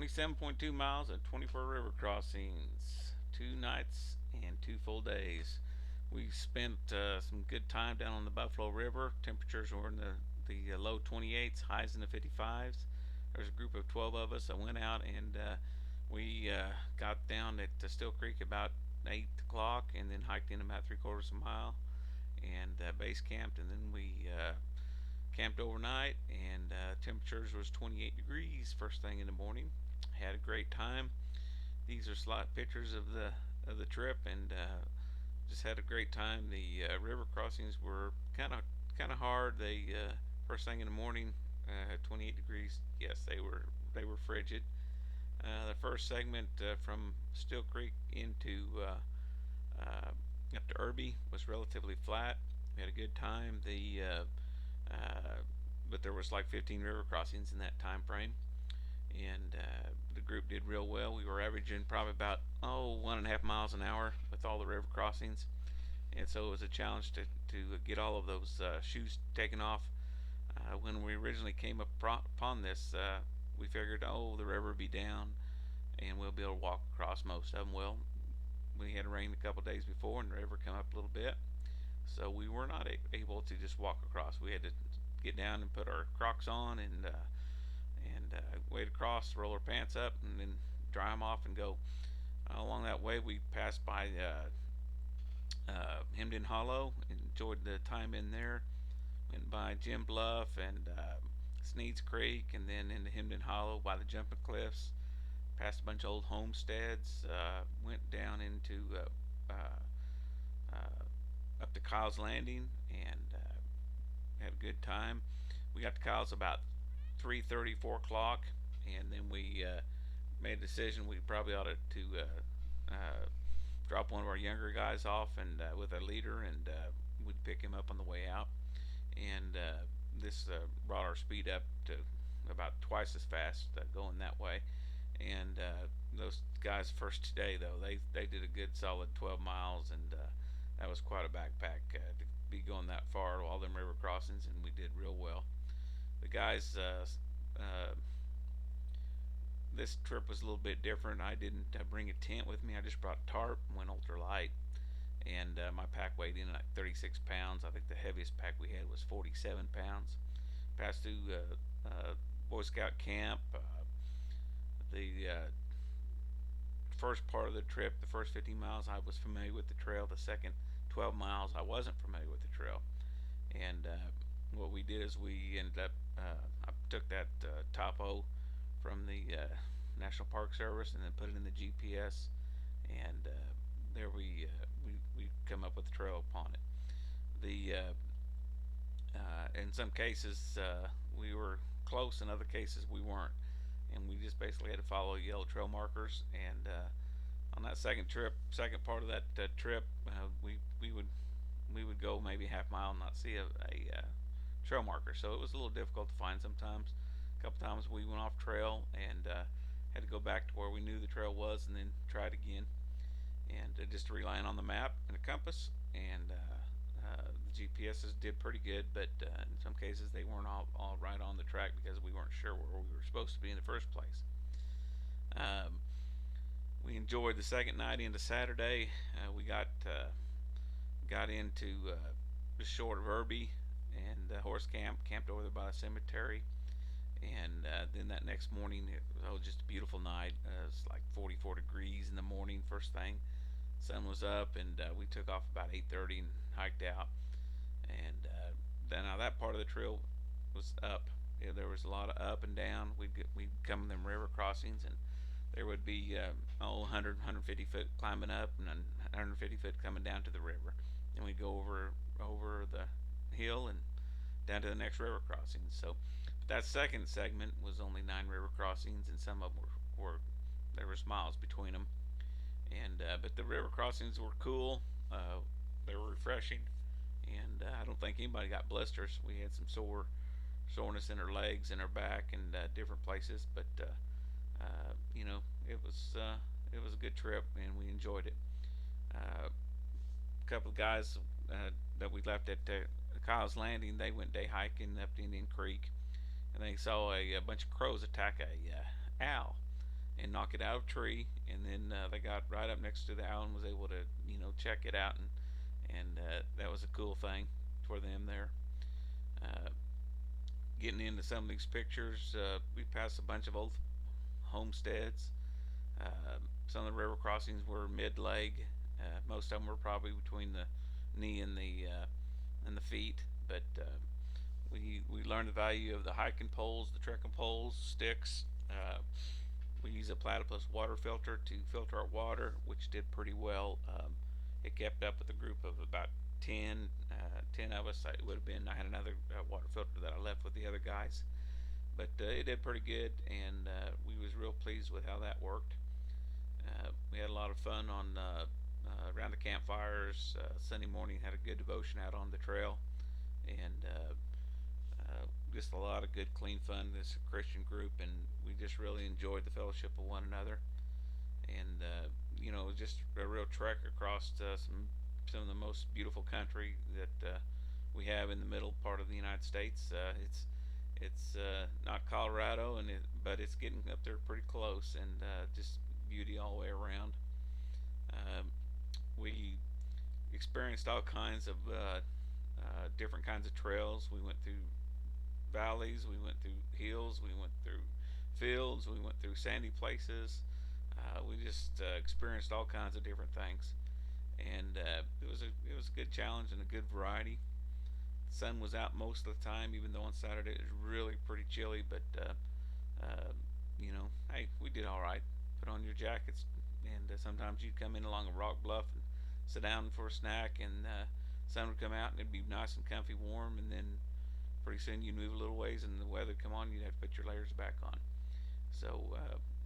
27.2 miles and 24 river crossings, 2 nights and 2 full days. We spent some good time down on the Buffalo River. Temperatures were in the low 28s, highs in the 55s. There's a group of 12 of us that went out and we got down at Still Creek about 8 o'clock and then hiked in about 3/4 of a mile and base camped, and then we camped overnight, and temperatures was 28 degrees first thing in the morning. Had a great time. These are slot pictures of the trip, and just had a great time. The river crossings were kind of hard. They first thing in the morning, 28 degrees. Yes, they were frigid. The first segment from Still Creek into uh, up to Irby was relatively flat. We had a good time. Uh, but there was like 15 river crossings in that time frame, and the group did real well. We were averaging probably about 1.5 miles an hour with all the river crossings, and so it was a challenge to get all of those shoes taken off. When we originally came upon this, we figured, the river would be down, and we'll be able to walk across most of them. Well, we had rain a couple days before, and the river come up a little bit, so we were not able to just walk across. We had to get down and put our Crocs on and wade across, roll our pants up, and then dry them off and go. Along that way, we passed by Hemden Hollow, enjoyed the time in there. Went by Jim Bluff and Sneed's Creek, and then into Hemden Hollow by the Jumping Cliffs. Passed a bunch of old homesteads. Went down into up to Kyle's Landing and had a good time. We got to Kyle's about 3:30, 4 o'clock, and then we made a decision we probably ought drop one of our younger guys off and with a leader, and we'd pick him up on the way out. And this brought our speed up to about twice as fast going that way. And those guys first day though, they did a good solid 12 miles, and that was quite a backpack to be going that far, all them river crossings, and we did real well. The guys, this trip was a little bit different. I didn't bring a tent with me. I just brought a tarp and went ultra light, and my pack weighed in at 36 pounds. I think the heaviest pack we had was 47 pounds. Passed through Boy Scout camp. The first part of the trip, the first 15 miles, I was familiar with the trail. The second 12 miles, I wasn't familiar with the trail. And what we did is we ended up, I took that topo from the National Park Service and then put it in the GPS, and there we come up with the trail upon it. The In some cases we were close, in other cases we weren't, and we just basically had to follow yellow trail markers. And on that second part of that trip, we would go maybe half mile and not see a trail marker, so it was a little difficult to find sometimes. A couple times we went off trail and had to go back to where we knew the trail was and then try it again, and just relying on the map and a compass. And the GPSs did pretty good, but in some cases they weren't all right on the track because we weren't sure where we were supposed to be in the first place. We enjoyed the second night into Saturday. We got into just short of Irby and horse camped over there by the cemetery. And then that next morning, it was just a beautiful night. It was like 44 degrees in the morning first thing. Sun was up, and we took off about 8:30 and hiked out. And then now that part of the trail was up. Yeah, there was a lot of up and down. We'd come them river crossings, and there would be 100, 150 foot climbing up and then 150 foot coming down to the river. And we'd go over the hill and down to the next river crossing. So that second segment was only 9 river crossings, and some of them were there was miles between them. And but the river crossings were cool. They were refreshing, and I don't think anybody got blisters. We had some soreness in our legs and our back and different places, but you know, it was a good trip and we enjoyed it. A couple of guys that we left at Kyle's Landing, they went day hiking up to Indian Creek, and they saw a bunch of crows attack a owl. and knock it out of a tree. And then they got right up next to the owl and was able to check it out, and that was a cool thing for them there. Uh, Getting into some of these pictures, we passed a bunch of old homesteads. Some of the river crossings were mid-leg. Most of them were probably between the knee and the feet. But we learned the value of the hiking poles, the trekking poles, sticks. We use a platypus water filter to filter our water, which did pretty well. It kept up with a group of about 10 of us. It would have been, I had another water filter that I left with the other guys, but it did pretty good, and we was real pleased with how that worked. We had a lot of fun on around the campfires. Sunday morning had a good devotion out on the trail, and just a lot of good, clean fun. This Christian group, and we just really enjoyed the fellowship of one another. And it was just a real trek across some of the most beautiful country that we have in the middle part of the United States. It's not Colorado, but it's getting up there pretty close, and just beauty all the way around. Um, we experienced all kinds of different kinds of trails. We went through valleys, we went through hills, we went through fields, we went through sandy places. We just experienced all kinds of different things, and it was a good challenge and a good variety. The sun was out most of the time, even though on Saturday it was really pretty chilly. But hey, we did all right. Put on your jackets, and sometimes you'd come in along a rock bluff and sit down for a snack, and sun would come out and it'd be nice and comfy, warm, and then pretty soon you'd move a little ways and the weather would come on. You'd have to put your layers back on. So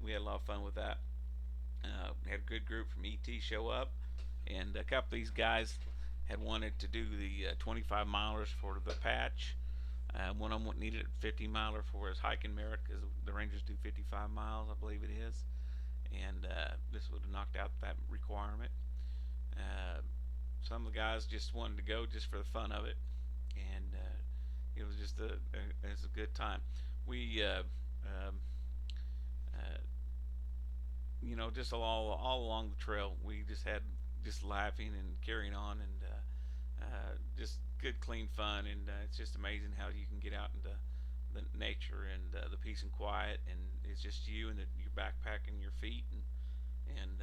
we had a lot of fun with that. Had a good group from ET show up, and a couple of these guys had wanted to do the 25 milers for the patch. One of them needed a 50 miler for his hiking merit because the Rangers do 55 miles, I believe it is, and this would have knocked out that requirement. Uh, some of the guys just wanted to go just for the fun of it, and it was just it was a good time. We uh, just all along the trail, we just had just laughing and carrying on, and just good, clean fun. And it's just amazing how you can get out into the nature and the peace and quiet, and it's just you and your backpack and your feet, and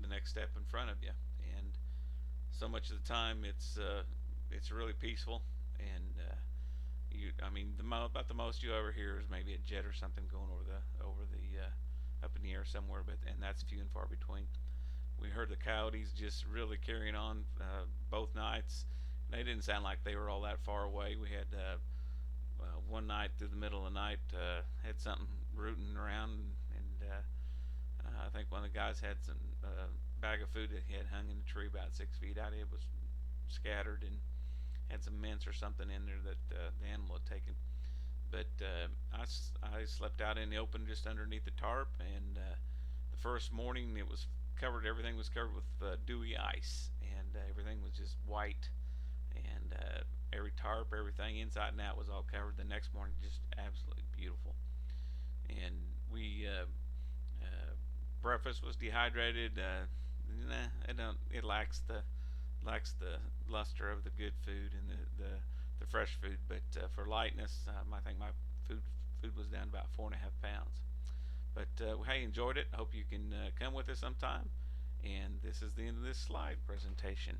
the next step in front of you. And so much of the time, it's really peaceful, and I mean, about the most you ever hear is maybe a jet or something going over the up in the air somewhere, and that's few and far between. We heard the coyotes just really carrying on both nights. They didn't sound like they were all that far away. We had one night through the middle of the night had something rooting around, and I think one of the guys had some bag of food that he had hung in the tree about 6 feet out. It was scattered and had some mints or something in there that the animal had taken. But I slept out in the open just underneath the tarp, and the first morning it was covered. Everything was covered with dewy ice, and everything was just white, and every tarp, everything inside and out was all covered. The next morning, just absolutely beautiful. And we breakfast was dehydrated. Nah, it don't. It lacks the luster of the good food and the fresh food. But for lightness, I think my food was down about 4.5 pounds. But hey, enjoyed it. Hope you can come with us sometime. And this is the end of this slide presentation.